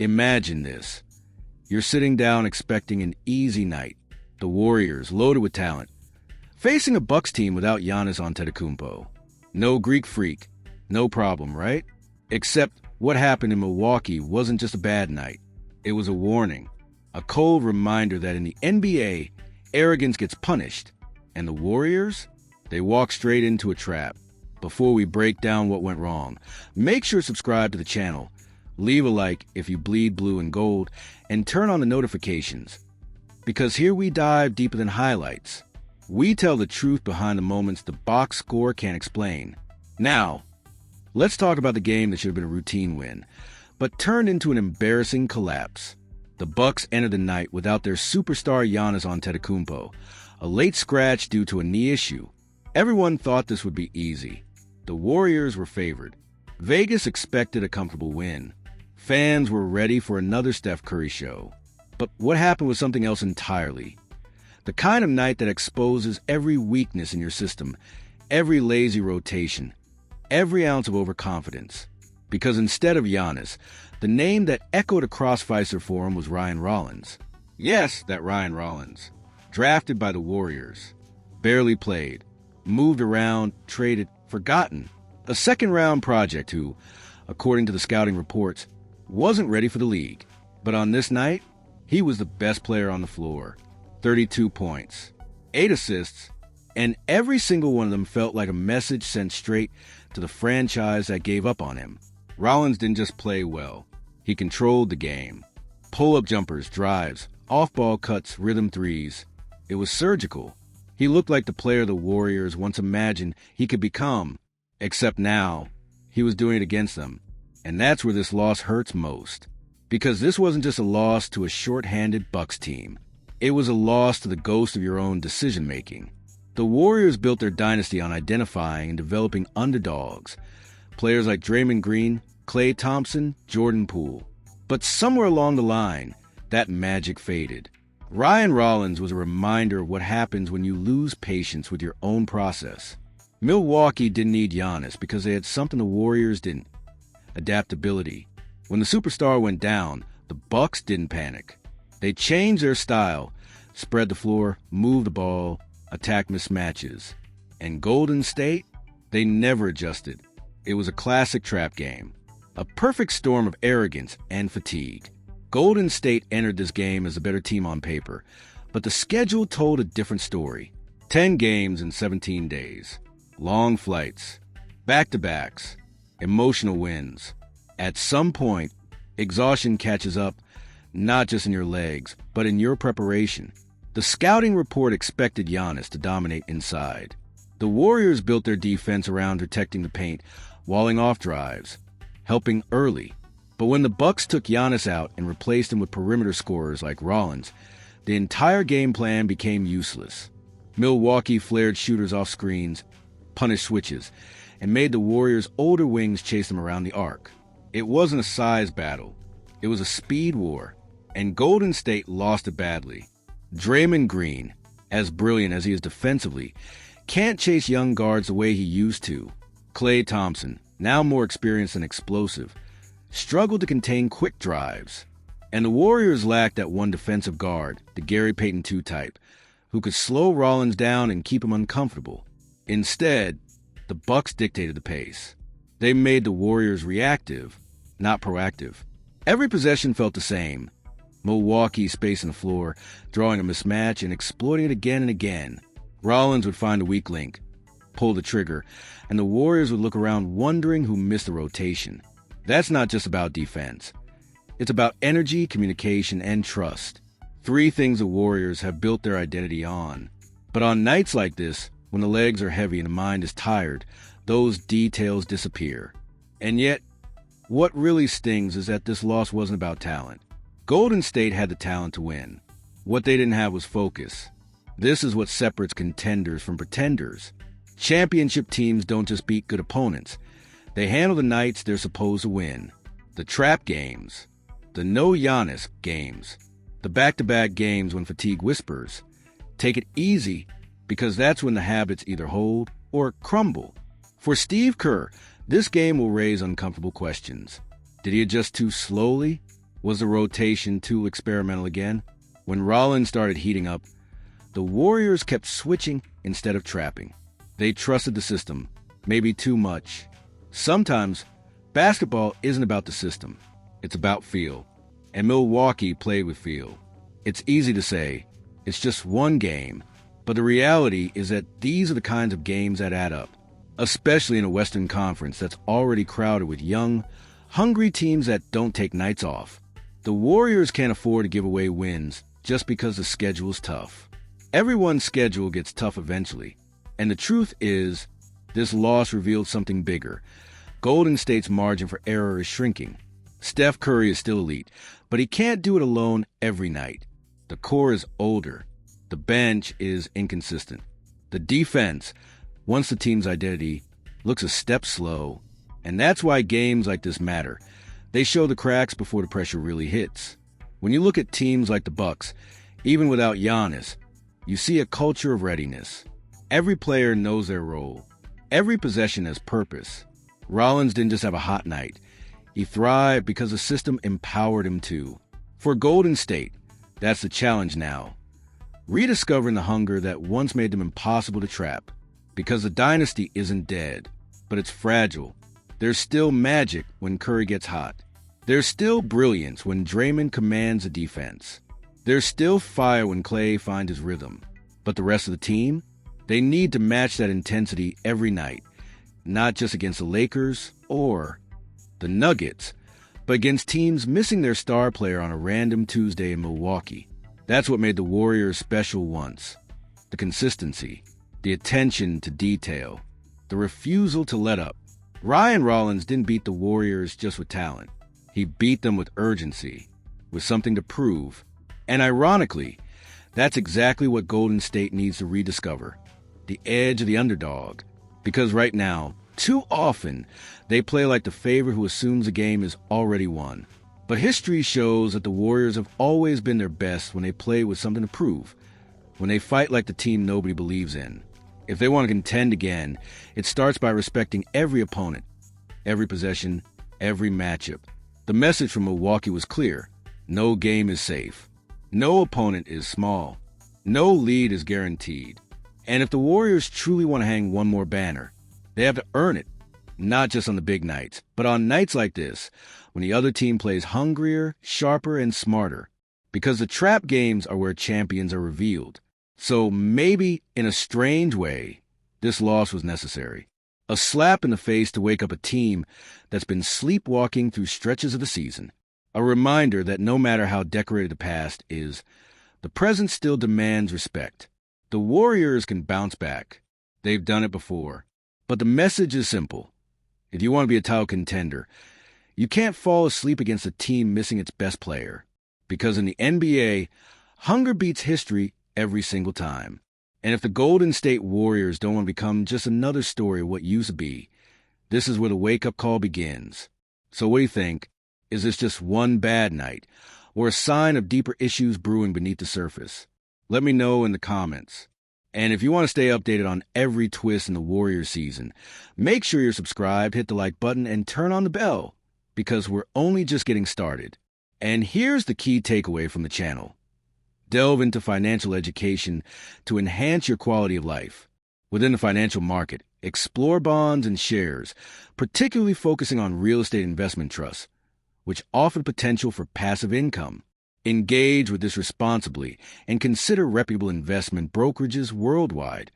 Imagine this. You're sitting down expecting an easy night. The Warriors, loaded with talent, facing a Bucks team without Giannis Antetokounmpo. No Greek freak. No problem, right? Except what happened in Milwaukee wasn't just a bad night. It was a warning. A cold reminder that in the NBA, arrogance gets punished. And the Warriors? They walk straight into a trap. Before we break down what went wrong, make sure to subscribe to the channel. Leave a like if you bleed blue and gold, and turn on the notifications. Because here we dive deeper than highlights. We tell the truth behind the moments the box score can't explain. Now, let's talk about the game that should have been a routine win, but turned into an embarrassing collapse. The Bucks entered the night without their superstar Giannis Antetokounmpo, a late scratch due to a knee issue. Everyone thought this would be easy. The Warriors were favored. Vegas expected a comfortable win. Fans were ready for another Steph Curry show. But what happened was something else entirely. The kind of night that exposes every weakness in your system, every lazy rotation, every ounce of overconfidence. Because instead of Giannis, the name that echoed across Fiserv Forum was Ryan Rollins. Yes, that Ryan Rollins. Drafted by the Warriors. Barely played. Moved around, traded, forgotten. A second-round project who, according to the scouting reports, wasn't ready for the league. But on this night, he was the best player on the floor. 32 points, 8 assists, and every single one of them felt like a message sent straight to the franchise that gave up on him. Rollins didn't just play well. He controlled the game. Pull-up jumpers, drives, off-ball cuts, rhythm threes. It was surgical. He looked like the player the Warriors once imagined he could become. Except now, he was doing it against them. And that's where this loss hurts most. Because this wasn't just a loss to a short-handed Bucks team. It was a loss to the ghost of your own decision-making. The Warriors built their dynasty on identifying and developing underdogs. Players like Draymond Green, Klay Thompson, Jordan Poole. But somewhere along the line, that magic faded. Ryan Rollins was a reminder of what happens when you lose patience with your own process. Milwaukee didn't need Giannis because they had something the Warriors didn't. Adaptability. When the superstar went down, the Bucks didn't panic. They changed their style, spread the floor, moved the ball, attacked mismatches. And Golden State? They never adjusted. It was a classic trap game. A perfect storm of arrogance and fatigue. Golden State entered this game as a better team on paper, but the schedule told a different story. 10 games in 17 days. Long flights. Back-to-backs. Emotional wins. At some point, exhaustion catches up, not just in your legs, but in your preparation. The scouting report expected Giannis to dominate inside. The Warriors built their defense around protecting the paint, walling off drives, helping early. But when the Bucks took Giannis out and replaced him with perimeter scorers like Rollins, the entire game plan became useless. Milwaukee flared shooters off screens, punished switches, and made the Warriors' older wings chase them around the arc. It wasn't a size battle. It was a speed war, and Golden State lost it badly. Draymond Green, as brilliant as he is defensively, can't chase young guards the way he used to. Klay Thompson, now more experienced and explosive, struggled to contain quick drives. And the Warriors lacked that one defensive guard, the Gary Payton II type, who could slow Rollins down and keep him uncomfortable. Instead, the Bucks dictated the pace. They made the Warriors reactive, not proactive. Every possession felt the same. Milwaukee spacing the floor, drawing a mismatch and exploiting it again and again. Rollins would find a weak link, pull the trigger, and the Warriors would look around wondering who missed the rotation. That's not just about defense. It's about energy, communication, and trust. 3 things the Warriors have built their identity on. But on nights like this, when the legs are heavy and the mind is tired, those details disappear. And yet, what really stings is that this loss wasn't about talent. Golden State had the talent to win. What they didn't have was focus. This is what separates contenders from pretenders. Championship teams don't just beat good opponents. They handle the nights they're supposed to win. The trap games. The no Giannis games. The back-to-back games when fatigue whispers. Take it easy, because that's when the habits either hold or crumble. For Steve Kerr, this game will raise uncomfortable questions. Did he adjust too slowly? Was the rotation too experimental again? When Rollins started heating up, the Warriors kept switching instead of trapping. They trusted the system, maybe too much. Sometimes, basketball isn't about the system. It's about feel. And Milwaukee played with feel. It's easy to say, it's just one game, but the reality is that these are the kinds of games that add up, especially in a Western Conference that's already crowded with young, hungry teams that don't take nights off. The Warriors can't afford to give away wins just because the schedule is tough. Everyone's schedule gets tough eventually, and the truth is, this loss revealed something bigger. Golden State's margin for error is shrinking. Steph Curry is still elite, but he can't do it alone every night. The core is older. The bench is inconsistent. The defense, once the team's identity, looks a step slow. And that's why games like this matter. They show the cracks before the pressure really hits. When you look at teams like the Bucks, even without Giannis, you see a culture of readiness. Every player knows their role. Every possession has purpose. Rollins didn't just have a hot night. He thrived because the system empowered him to. For Golden State, that's the challenge now. Rediscovering the hunger that once made them impossible to trap. Because the dynasty isn't dead, but it's fragile. There's still magic when Curry gets hot. There's still brilliance when Draymond commands the defense. There's still fire when Clay finds his rhythm. But the rest of the team? They need to match that intensity every night. Not just against the Lakers or the Nuggets, but against teams missing their star player on a random Tuesday in Milwaukee. That's what made the Warriors special once. The consistency, the attention to detail, the refusal to let up. Ryan Rollins didn't beat the Warriors just with talent. He beat them with urgency, with something to prove. And ironically, that's exactly what Golden State needs to rediscover. The edge of the underdog. Because right now, too often, they play like the favorite who assumes the game is already won. But history shows that the Warriors have always been their best when they play with something to prove, when they fight like the team nobody believes in. If they want to contend again, it starts by respecting every opponent, every possession, every matchup. The message from Milwaukee was clear. No game is safe. No opponent is small. No lead is guaranteed. And if the Warriors truly want to hang one more banner, they have to earn it, not just on the big nights, but on nights like this, when the other team plays hungrier, sharper, and smarter. Because the trap games are where champions are revealed. So maybe, in a strange way, this loss was necessary. A slap in the face to wake up a team that's been sleepwalking through stretches of the season. A reminder that no matter how decorated the past is, the present still demands respect. The Warriors can bounce back. They've done it before. But the message is simple. If you want to be a title contender, you can't fall asleep against a team missing its best player. Because in the NBA, hunger beats history every single time. And if the Golden State Warriors don't want to become just another story of what used to be, this is where the wake-up call begins. So what do you think? Is this just one bad night, or a sign of deeper issues brewing beneath the surface? Let me know in the comments. And if you want to stay updated on every twist in the Warriors season, make sure you're subscribed, hit the like button, and turn on the bell, because we're only just getting started. And here's the key takeaway from the channel. Delve into financial education to enhance your quality of life. Within the financial market, explore bonds and shares, particularly focusing on real estate investment trusts, which offer potential for passive income. Engage with this responsibly and consider reputable investment brokerages worldwide.